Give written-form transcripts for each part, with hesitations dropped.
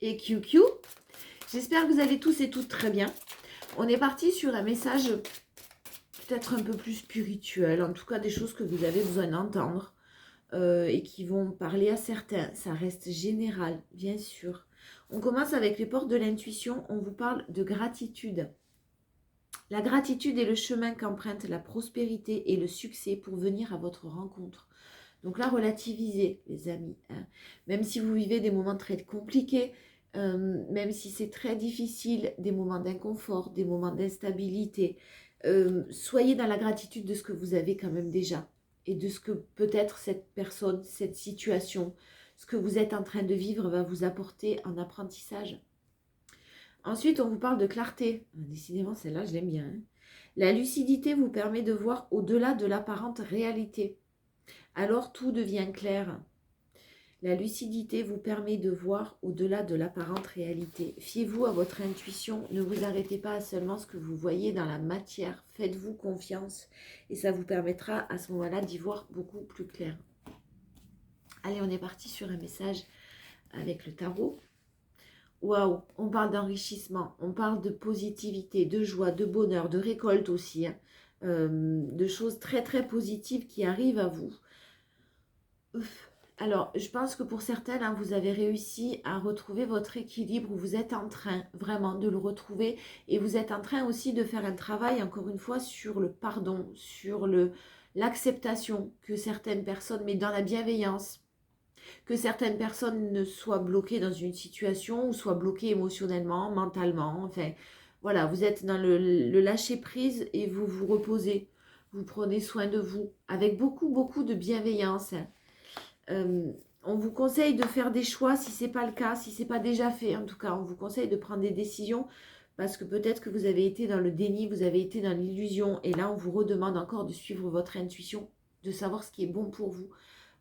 et QQ. J'espère que vous allez tous et toutes très bien. On est parti sur un message peut-être un peu plus spirituel, en tout cas des choses que vous avez besoin d'entendre et qui vont parler à certains. Ça reste général, bien sûr. On commence avec les portes de l'intuition. On vous parle de gratitude. La gratitude est le chemin qu'emprunte la prospérité et le succès pour venir à votre rencontre. Donc là, relativisez, les amis. Hein. Même si vous vivez des moments très compliqués, même si c'est très difficile, des moments d'inconfort, des moments d'instabilité, soyez dans la gratitude de ce que vous avez quand même déjà. Et de ce que peut-être cette personne, cette situation, ce que vous êtes en train de vivre va vous apporter en apprentissage. Ensuite, on vous parle de clarté. Décidément, celle-là, je l'aime bien. Hein. La lucidité vous permet de voir au-delà de l'apparente réalité. Alors tout devient clair. La lucidité vous permet de voir au-delà de l'apparente réalité. Fiez-vous à votre intuition, ne vous arrêtez pas à seulement ce que vous voyez dans la matière. Faites-vous confiance et ça vous permettra à ce moment-là d'y voir beaucoup plus clair. Allez, on est parti sur un message avec le tarot. Waouh, on parle d'enrichissement, on parle de positivité, de joie, de bonheur, de récolte aussi, hein, de choses très très positives qui arrivent à vous. Alors, je pense que pour certaines, hein, vous avez réussi à retrouver votre équilibre, vous êtes en train vraiment de le retrouver et vous êtes en train aussi de faire un travail, encore une fois, sur le pardon, sur l'acceptation que certaines personnes, mais dans la bienveillance, que certaines personnes ne soient bloquées dans une situation ou soient bloquées émotionnellement, mentalement. Enfin, voilà, vous êtes dans le lâcher-prise et vous vous reposez. Vous prenez soin de vous avec beaucoup, beaucoup de bienveillance. On vous conseille de faire des choix si ce n'est pas le cas, si ce n'est pas déjà fait. En tout cas, on vous conseille de prendre des décisions parce que peut-être que vous avez été dans le déni, vous avez été dans l'illusion. Et là, on vous redemande encore de suivre votre intuition, de savoir ce qui est bon pour vous.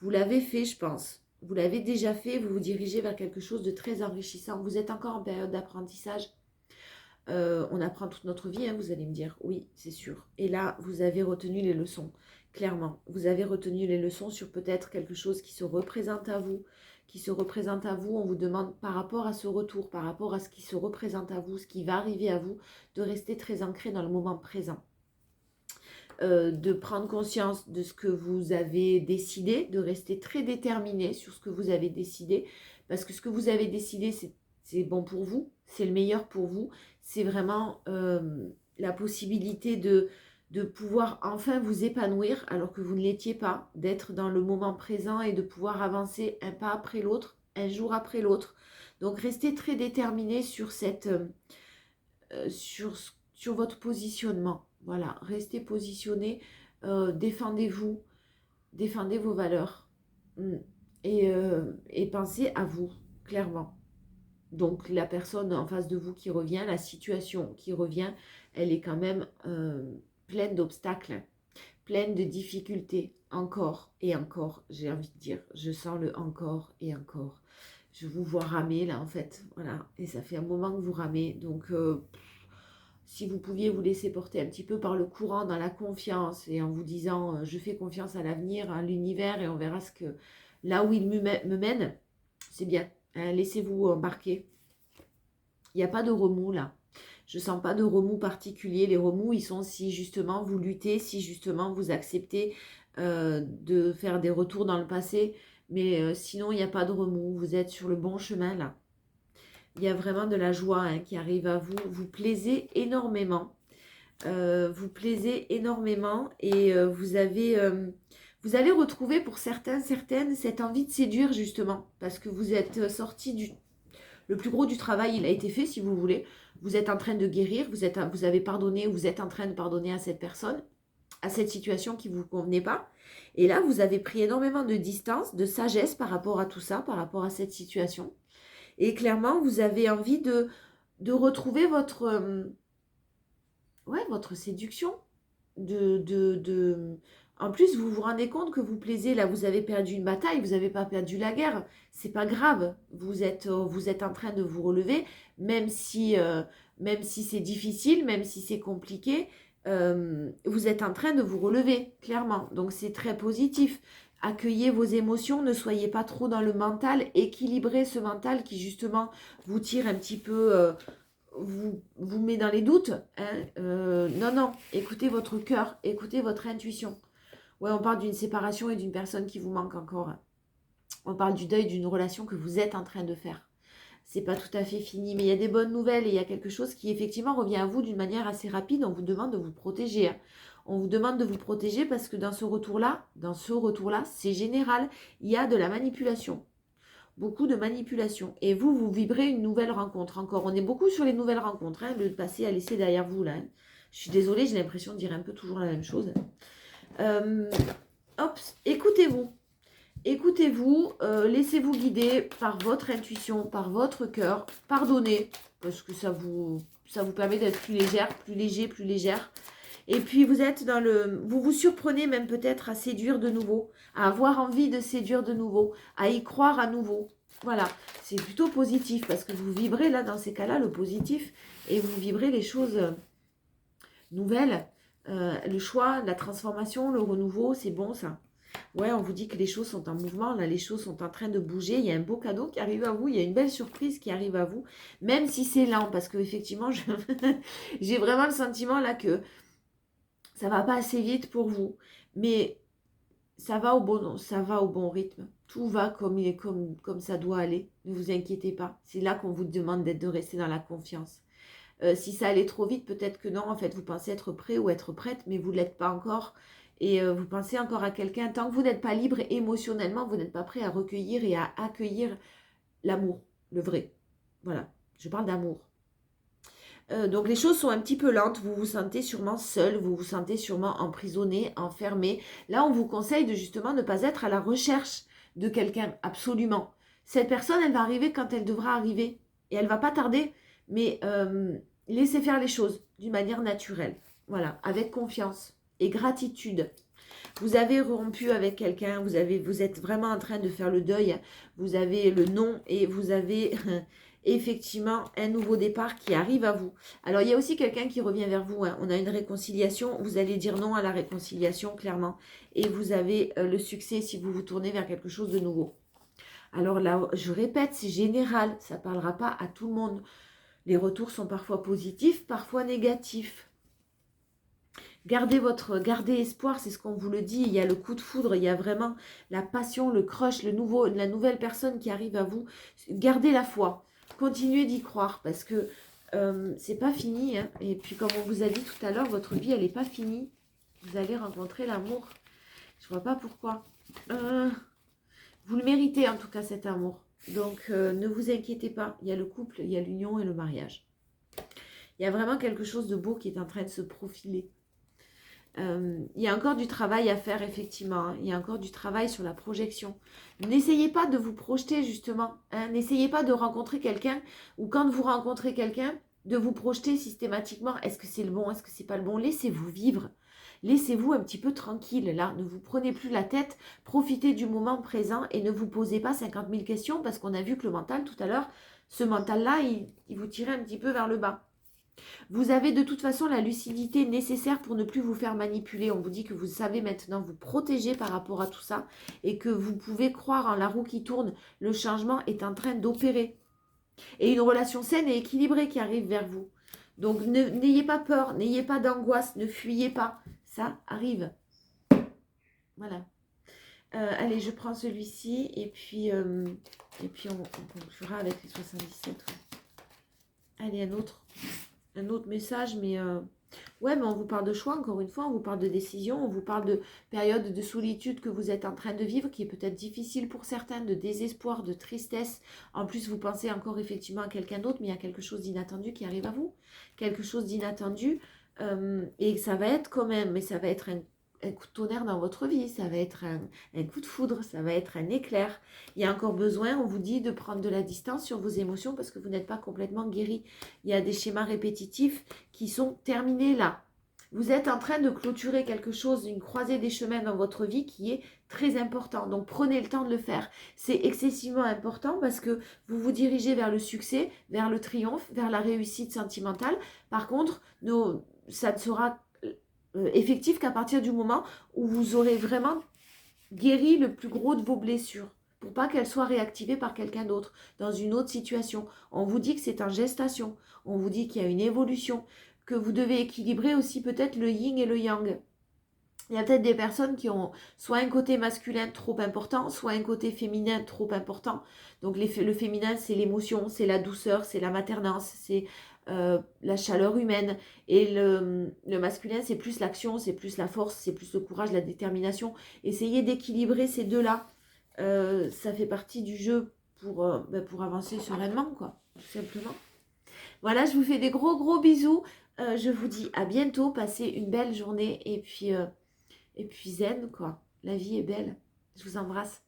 Vous l'avez fait, je pense. Vous l'avez déjà fait, vous vous dirigez vers quelque chose de très enrichissant. Vous êtes encore en période d'apprentissage. On apprend toute notre vie, hein, vous allez me dire. Oui, c'est sûr. Et là, vous avez retenu les leçons, clairement. Vous avez retenu les leçons sur peut-être quelque chose qui se représente à vous. Qui se représente à vous, on vous demande par rapport à ce retour, par rapport à ce qui se représente à vous, ce qui va arriver à vous, de rester très ancré dans le moment présent. De prendre conscience de ce que vous avez décidé, de rester très déterminé sur ce que vous avez décidé, parce que ce que vous avez décidé, c'est bon pour vous, c'est le meilleur pour vous, c'est vraiment la possibilité de pouvoir enfin vous épanouir alors que vous ne l'étiez pas, d'être dans le moment présent et de pouvoir avancer un pas après l'autre, un jour après l'autre. Donc restez très déterminé sur sur votre positionnement. Voilà, restez positionné, défendez-vous, défendez vos valeurs. Mm. Et pensez à vous, clairement. Donc la personne en face de vous qui revient, la situation qui revient, elle est quand même pleine d'obstacles, pleine de difficultés, encore et encore, j'ai envie de dire. Je sens le encore et encore. Je vous vois ramer là en fait, voilà. Et ça fait un moment que vous ramez, donc si vous pouviez vous laisser porter un petit peu par le courant dans la confiance et en vous disant je fais confiance à l'avenir, à l'univers et on verra là où il me mène, c'est bien. Hein, laissez-vous embarquer. Il n'y a pas de remous là. Je ne sens pas de remous particulier. Les remous, ils sont si justement vous luttez, si justement vous acceptez de faire des retours dans le passé. Mais sinon, il n'y a pas de remous. Vous êtes sur le bon chemin là. Il y a vraiment de la joie hein, qui arrive à vous. Vous plaisez énormément. Vous plaisez énormément et vous allez retrouver pour certaines, cette envie de séduire justement. Parce que vous êtes sorti le plus gros du travail, il a été fait si vous voulez. Vous êtes en train de guérir, vous avez pardonné, vous êtes en train de pardonner à cette personne, à cette situation qui ne vous convenait pas. Et là, vous avez pris énormément de distance, de sagesse par rapport à tout ça, par rapport à cette situation. Et clairement, vous avez envie de retrouver votre séduction. En plus, vous vous rendez compte que vous plaisez, là, vous avez perdu une bataille, vous n'avez pas perdu la guerre. C'est pas grave. Vous êtes en train de vous relever, même si c'est difficile, même si c'est compliqué, vous êtes en train de vous relever, clairement. Donc, c'est très positif. accueillez vos émotions, ne soyez pas trop dans le mental, équilibrez ce mental qui justement vous tire un petit peu, vous met dans les doutes. Hein. Non, non, écoutez votre cœur, écoutez votre intuition. Ouais, on parle d'une séparation et d'une personne qui vous manque encore. On parle du deuil d'une relation que vous êtes en train de faire. C'est pas tout à fait fini, mais il y a des bonnes nouvelles et il y a quelque chose qui effectivement revient à vous d'une manière assez rapide. On vous demande de vous protéger. Hein. On vous demande de vous protéger parce que dans ce retour-là, c'est général, il y a de la manipulation. Beaucoup de manipulation. Et vous, vous vibrez une nouvelle rencontre. Encore, on est beaucoup sur les nouvelles rencontres. Hein, le passé à laisser derrière vous, là. Hein. Je suis désolée, j'ai l'impression de dire un peu toujours la même chose. Hop, écoutez-vous. Écoutez-vous, laissez-vous guider par votre intuition, par votre cœur. Pardonnez, parce que ça vous permet d'être plus légère, plus léger, plus légère. Et puis vous êtes dans le... Vous vous surprenez même peut-être à séduire de nouveau, à avoir envie de séduire de nouveau, à y croire à nouveau. Voilà, c'est plutôt positif parce que vous vibrez là, dans ces cas-là, le positif. Et vous vibrez les choses nouvelles. Le choix, la transformation, le renouveau, c'est bon ça. Ouais, on vous dit que les choses sont en mouvement, là, les choses sont en train de bouger. Il y a un beau cadeau qui arrive à vous, il y a une belle surprise qui arrive à vous, même si c'est lent, parce que effectivement, j'ai vraiment le sentiment là que ça va pas assez vite pour vous, mais ça va au bon rythme. Tout va comme ça doit aller. Ne vous inquiétez pas. C'est là qu'on vous demande de rester dans la confiance. Si ça allait trop vite, peut-être que non. En fait, vous pensez être prêt ou être prête, mais vous ne l'êtes pas encore. Et vous pensez encore à quelqu'un. Tant que vous n'êtes pas libre émotionnellement, vous n'êtes pas prêt à recueillir et à accueillir l'amour, le vrai. Voilà, je parle d'amour. Donc les choses sont un petit peu lentes, vous vous sentez sûrement seul, vous vous sentez sûrement emprisonné, enfermé. Là, on vous conseille de justement ne pas être à la recherche de quelqu'un, absolument. Cette personne, elle va arriver quand elle devra arriver. Et elle va pas tarder, mais laissez faire les choses d'une manière naturelle. Voilà, avec confiance et gratitude. Vous avez rompu avec quelqu'un, vous êtes vraiment en train de faire le deuil, vous avez le non et vous avez effectivement un nouveau départ qui arrive à vous. Alors il y a aussi quelqu'un qui revient vers vous, hein. On a une réconciliation, vous allez dire non à la réconciliation clairement et vous avez le succès si vous vous tournez vers quelque chose de nouveau. Alors là, je répète, c'est général, ça ne parlera pas à tout le monde. Les retours sont parfois positifs, parfois négatifs. Gardez espoir, c'est ce qu'on vous le dit. Il y a le coup de foudre, il y a vraiment la passion, le crush, la nouvelle personne qui arrive à vous. Gardez la foi, continuez d'y croire parce que c'est pas fini. Hein. Et puis comme on vous a dit tout à l'heure, votre vie elle n'est pas finie. Vous allez rencontrer l'amour. Je vois pas pourquoi. Vous le méritez en tout cas cet amour. Donc ne vous inquiétez pas. Il y a le couple, il y a l'union et le mariage. Il y a vraiment quelque chose de beau qui est en train de se profiler. Il y a encore du travail à faire, effectivement. Hein. Il y a encore du travail sur la projection. N'essayez pas de vous projeter, justement. Hein. N'essayez pas de rencontrer quelqu'un ou quand vous rencontrez quelqu'un, de vous projeter systématiquement. Est-ce que c'est le bon? Est-ce que c'est pas le bon? Laissez-vous vivre. Laissez-vous un petit peu tranquille, là. Ne vous prenez plus la tête. Profitez du moment présent et ne vous posez pas 50 000 questions parce qu'on a vu que le mental, tout à l'heure, ce mental-là, il vous tirait un petit peu vers le bas. Vous avez de toute façon la lucidité nécessaire pour ne plus vous faire manipuler. On vous dit que vous savez maintenant vous protéger par rapport à tout ça et que vous pouvez croire en la roue qui tourne. Le changement est en train d'opérer. Et une relation saine et équilibrée qui arrive vers vous. Donc n'ayez pas peur, n'ayez pas d'angoisse, ne fuyez pas. Ça arrive. Voilà. Allez, je prends celui-ci et puis on conclura avec les 77. Ouais. Allez, un autre message, mais ouais, mais on vous parle de choix, encore une fois, on vous parle de décision, on vous parle de période de solitude que vous êtes en train de vivre, qui est peut-être difficile pour certains, de désespoir, de tristesse. En plus, vous pensez encore effectivement à quelqu'un d'autre, mais il y a quelque chose d'inattendu qui arrive à vous. Quelque chose d'inattendu, et ça va être quand même, mais ça va être un coup de tonnerre dans votre vie, ça va être un coup de foudre, ça va être un éclair. Il y a encore besoin, on vous dit, de prendre de la distance sur vos émotions parce que vous n'êtes pas complètement guéri. Il y a des schémas répétitifs qui sont terminés là. Vous êtes en train de clôturer quelque chose, une croisée des chemins dans votre vie qui est très important. Donc prenez le temps de le faire. C'est excessivement important parce que vous vous dirigez vers le succès, vers le triomphe, vers la réussite sentimentale. Par contre, ça ne sera effectif qu'à partir du moment où vous aurez vraiment guéris le plus gros de vos blessures pour pas qu'elles soient réactivées par quelqu'un d'autre dans une autre situation. On vous dit que c'est en gestation, on vous dit qu'il y a une évolution, que vous devez équilibrer aussi peut-être le yin et le yang. Il y a peut-être des personnes qui ont soit un côté masculin trop important, soit un côté féminin trop important. Donc le féminin, c'est l'émotion, c'est la douceur, c'est la maternance, c'est la chaleur humaine. Et le masculin, c'est plus l'action, c'est plus la force, c'est plus le courage, la détermination. Essayez d'équilibrer ces deux-là. Ça fait partie du jeu pour avancer sereinement, quoi, tout simplement. Voilà, je vous fais des gros gros bisous. Je vous dis à bientôt. Passez une belle journée et puis zen, quoi. La vie est belle. Je vous embrasse.